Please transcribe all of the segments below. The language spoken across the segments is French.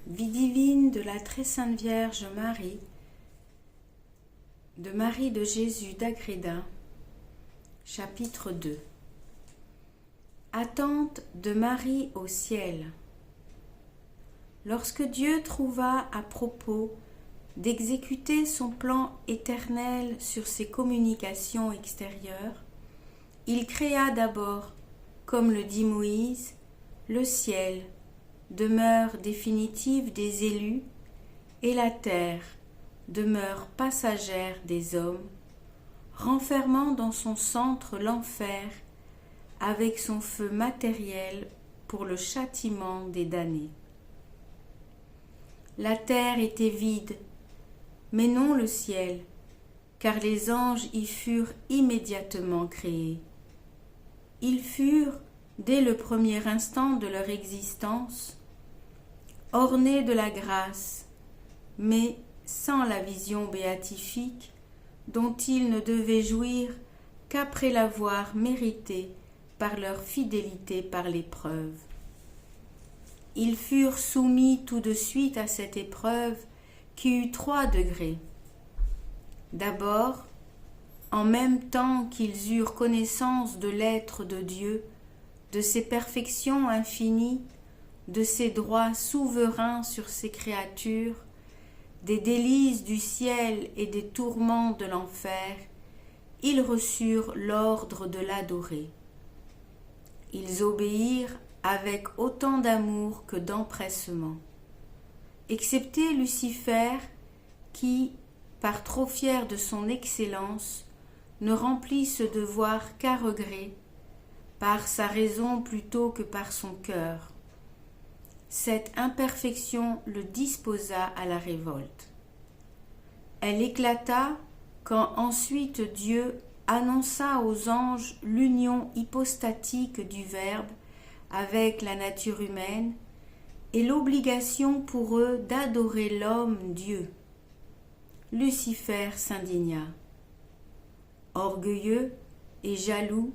Vie divine de la très sainte Vierge Marie, de Marie de Jésus d'Agreda, chapitre 2. Attente de Marie au ciel. Lorsque Dieu trouva à propos d'exécuter son plan éternel sur ses communications extérieures, il créa d'abord, comme le dit Moïse, le ciel, demeure définitive des élus, et la terre, demeure passagère des hommes, renfermant dans son centre l'enfer, avec son feu matériel pour le châtiment des damnés. La terre était vide, mais non le ciel, car les anges y furent immédiatement créés. Ils furent, dès le premier instant de leur existence, ornés de la grâce, mais sans la vision béatifique dont ils ne devaient jouir qu'après l'avoir méritée par leur fidélité par l'épreuve. Ils furent soumis tout de suite à cette épreuve qui eut 3 degrés. D'abord, en même temps qu'ils eurent connaissance de l'être de Dieu, de ses perfections infinies, de ses droits souverains sur ses créatures, des délices du ciel et des tourments de l'enfer, ils reçurent l'ordre de l'adorer. Ils obéirent avec autant d'amour que d'empressement, excepté Lucifer qui, par trop fier de son excellence, ne remplit ce devoir qu'à regret, par sa raison plutôt que par son cœur. Cette imperfection le disposa à la révolte. Elle éclata quand ensuite Dieu annonça aux anges l'union hypostatique du Verbe avec la nature humaine et l'obligation pour eux d'adorer l'homme Dieu. Lucifer s'indigna. Orgueilleux et jaloux,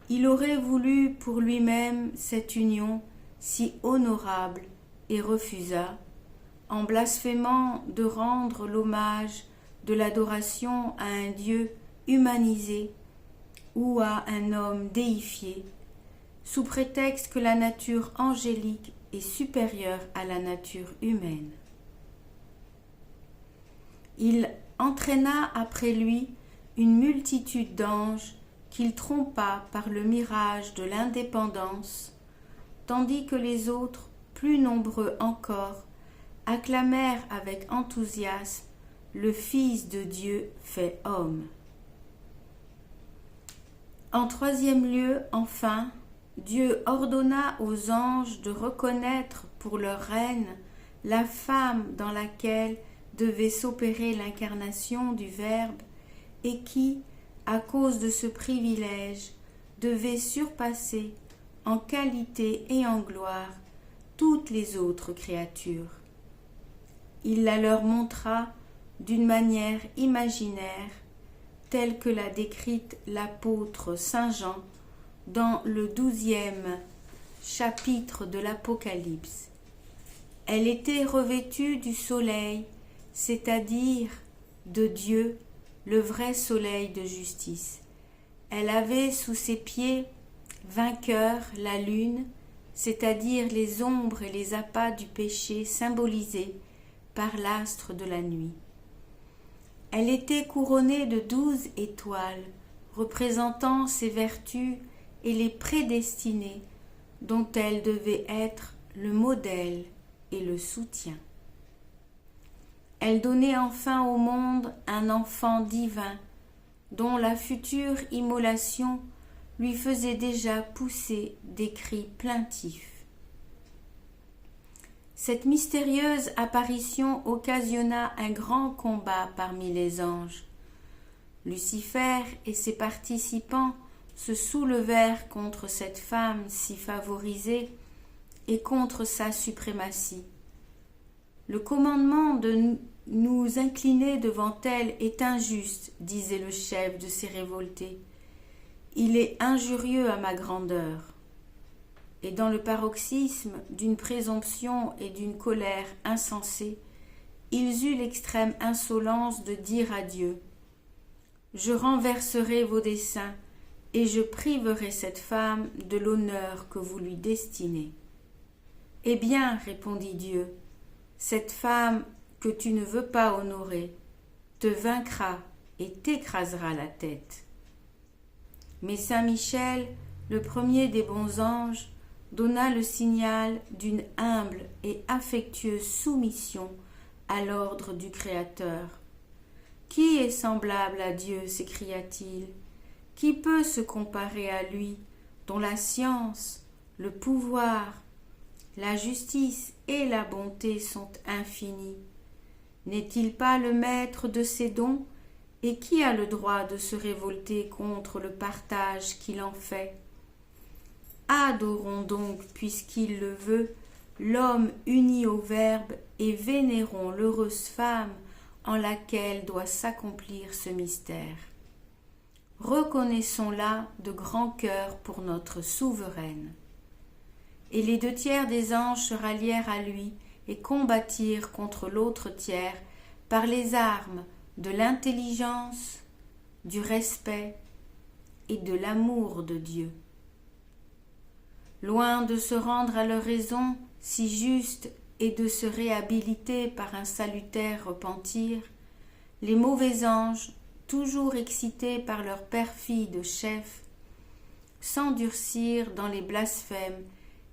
il aurait voulu pour lui-même cette union si honorable et refusa, en blasphémant de rendre l'hommage de l'adoration à un Dieu humanisé ou à un homme déifié, sous prétexte que la nature angélique est supérieure à la nature humaine. Il entraîna après lui une multitude d'anges qu'il trompa par le mirage de l'indépendance, tandis que les autres, plus nombreux encore, acclamèrent avec enthousiasme le Fils de Dieu fait homme. En 3e lieu, enfin, Dieu ordonna aux anges de reconnaître pour leur reine la femme dans laquelle devait s'opérer l'incarnation du Verbe et qui, à cause de ce privilège, devait surpasser en qualité et en gloire toutes les autres créatures. Il la leur montra d'une manière imaginaire, telle que l'a décrite l'apôtre Saint Jean dans le 12e chapitre de l'Apocalypse. Elle était revêtue du soleil, c'est-à-dire de Dieu, le vrai soleil de justice. Elle avait sous ses pieds vainqueur la lune, c'est-à-dire les ombres et les appâts du péché symbolisés par l'astre de la nuit. Elle était couronnée de 12 étoiles, représentant ses vertus et les prédestinés, dont elle devait être le modèle et le soutien. Elle donnait enfin au monde un enfant divin, dont la future immolation lui faisait déjà pousser des cris plaintifs. Cette mystérieuse apparition occasionna un grand combat parmi les anges. Lucifer et ses participants se soulevèrent contre cette femme si favorisée et contre sa suprématie. Le commandement de nous incliner devant elle est injuste, disait le chef de ces révoltés. Il est injurieux à ma grandeur. et dans le paroxysme d'une présomption et d'une colère insensée, ils eurent l'extrême insolence de dire à Dieu : « Je renverserai vos desseins, et je priverai cette femme de l'honneur que vous lui destinez. » « Eh bien, répondit Dieu, cette femme que tu ne veux pas honorer te vaincra et t'écrasera la tête. » Mais Saint Michel, le premier des bons anges, donna le signal d'une humble et affectueuse soumission à l'ordre du Créateur. « Qui est semblable à Dieu ?» s'écria-t-il. « Qui peut se comparer à lui, dont la science, le pouvoir, la justice et la bonté sont infinis? N'est-il pas le maître de ses dons, et qui a le droit de se révolter contre le partage qu'il en fait? Adorons donc, puisqu'il le veut, l'homme uni au Verbe, et vénérons l'heureuse femme en laquelle doit s'accomplir ce mystère. Reconnaissons-la de grand cœur pour notre souveraine. » Et les 2/3 des anges se rallièrent à lui et combattirent contre l'autre tiers par les armes de l'intelligence, du respect et de l'amour de Dieu. Loin de se rendre à leur raison si juste et de se réhabiliter par un salutaire repentir, les mauvais anges, toujours excités par leur perfide chef, s'endurcirent dans les blasphèmes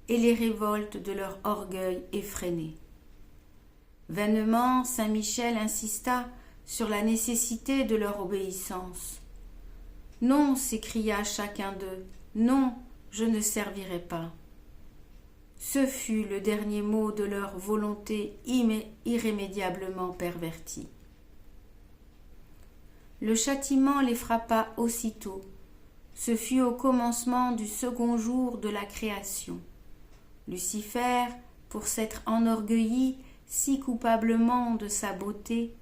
et les révoltes de leur orgueil effréné. Vainement, saint Michel insista sur la nécessité de leur obéissance. « Non, s'écria chacun d'eux, non, je ne servirai pas. » Ce fut le dernier mot de leur volonté irrémédiablement pervertie. Le châtiment les frappa aussitôt. Ce fut au commencement du second jour de la création. Lucifer, pour s'être enorgueilli si coupablement de sa beauté,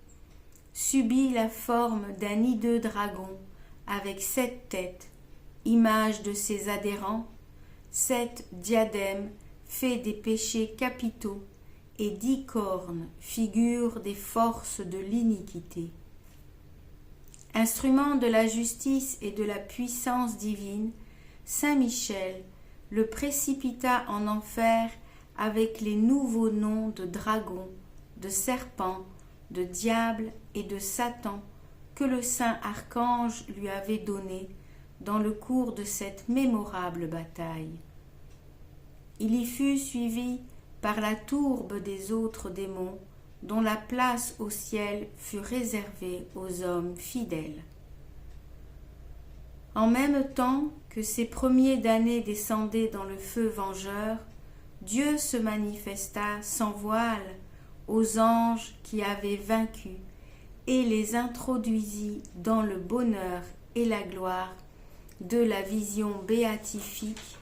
subit la forme d'un hideux dragon avec 7 têtes, image de ses adhérents, 7 diadèmes faits des péchés capitaux et 10 cornes, figure des forces de l'iniquité. Instrument de la justice et de la puissance divine, saint Michel le précipita en enfer avec les nouveaux noms de dragon, de serpent, de diable et de Satan que le saint archange lui avait donnés dans le cours de cette mémorable bataille. Il y fut suivi par la tourbe des autres démons dont la place au ciel fut réservée aux hommes fidèles. En même temps que ces premiers damnés descendaient dans le feu vengeur, Dieu se manifesta sans voile aux anges qui avaient vaincu et les introduisit dans le bonheur et la gloire de la vision béatifique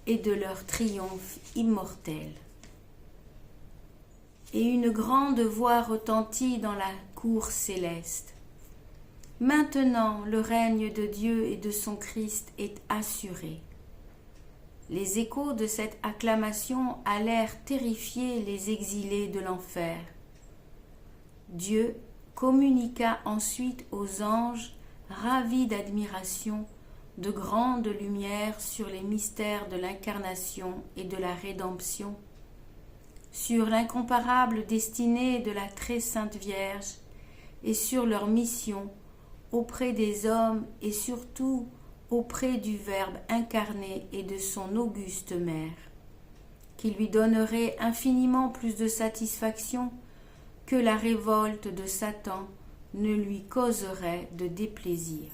et de leur triomphe immortel. Et une grande voix retentit dans la cour céleste. Maintenant le règne de Dieu et de son Christ est assuré. Les échos de cette acclamation allèrent terrifier les exilés de l'enfer. Dieu communiqua ensuite aux anges, ravis d'admiration, de grandes lumières sur les mystères de l'incarnation et de la rédemption, sur l'incomparable destinée de la très sainte Vierge et sur leur mission auprès des hommes et surtout auprès du Verbe incarné et de son auguste mère, qui lui donnerait infiniment plus de satisfaction que la révolte de Satan ne lui causerait de déplaisir.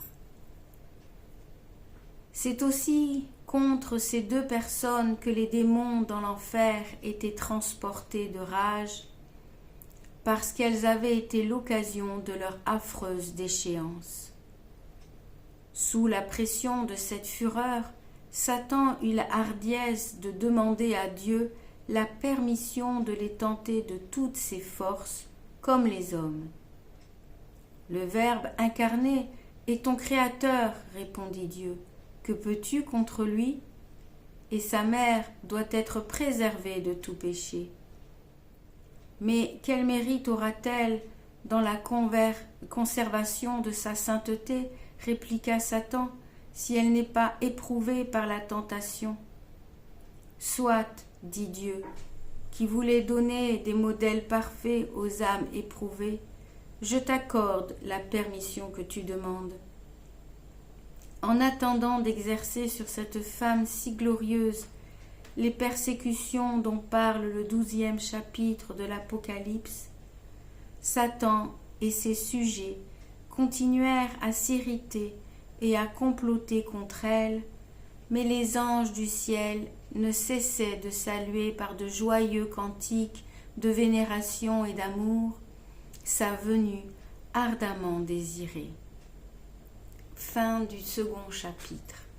C'est aussi contre ces 2 personnes que les démons dans l'enfer étaient transportés de rage, parce qu'elles avaient été l'occasion de leur affreuse déchéance. Sous la pression de cette fureur, Satan eut la hardiesse de demander à Dieu la permission de les tenter de toutes ses forces, comme les hommes. « Le Verbe incarné est ton Créateur, répondit Dieu. Que peux-tu contre lui ? et sa mère doit être préservée de tout péché. Mais quel mérite aura-t-elle dans la conservation de sa sainteté, répliqua Satan, si elle n'est pas éprouvée par la tentation? Soit, dit Dieu, qui voulait donner des modèles parfaits aux âmes éprouvées, je t'accorde la permission que tu demandes. En attendant d'exercer sur cette femme si glorieuse les persécutions dont parle le 12e chapitre de l'Apocalypse, Satan et ses sujets continuèrent à s'irriter et à comploter contre elle, mais les anges du ciel ne cessaient de saluer par de joyeux cantiques de vénération et d'amour sa venue ardemment désirée. Fin du second chapitre.